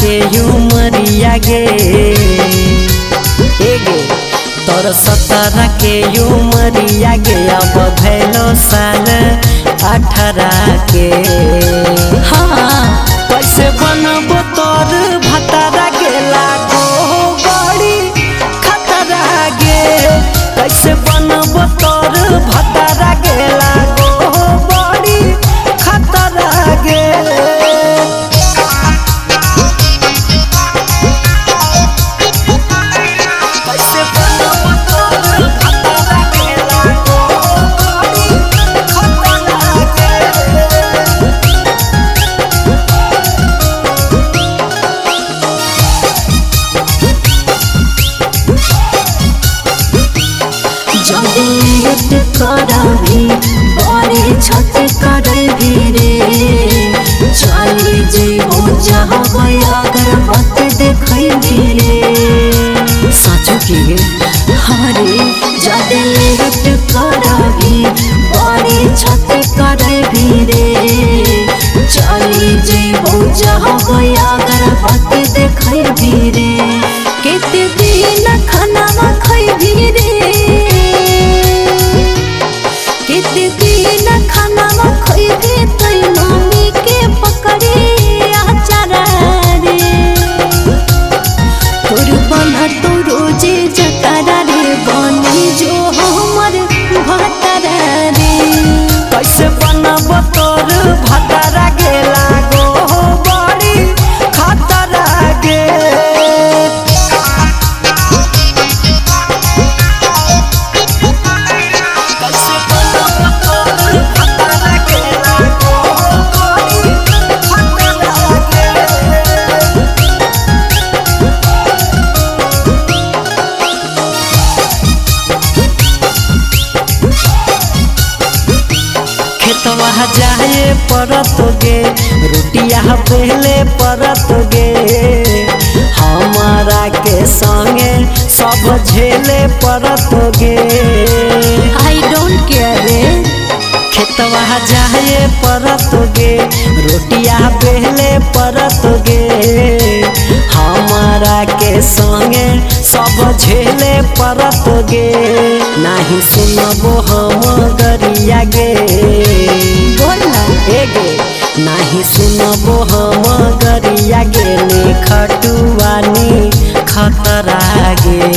के उमरिया गे तोर 17 के उमरिया गे अब भैलो साल 18 के। हाँ कैसे बनबो तोर भतारा गे लागो बड़ी खतरा गे कैसे बनबो तोर भतारा गे लागो बड़ी खतरा गे। जब करभी बड़े छत करभी रे चली जेबो जहाँ अगर मत देखबी रे साचो की हरे जब लेट करभी बड़े छत करभी रे चली जेबो जहाँ अगर मत देखबी रे केते दिन खाना खैबी रे केते दिन खाना खैबे तई मम्मी के पकड़े आचारा रे तोर बना तो रोजे जतारा रे बनी जो हमर भतारा रे कैसे बनबो तोर भतारा गे लागो बड़ी खतरा गे। खेतवा जाए परत गे रोटिया पहले परत गे हमारा के संगे सब झेले परत गे। आई डोंट केयर रे खेतवा जाए परत गे रोटिया पहले परत गे हमारा के संगे सब झेले परत गे नहीं सुनबो हम गरिया गे बोलना गे नहीं सुनबो हम गरिया गे खटुआनी खतरा गे।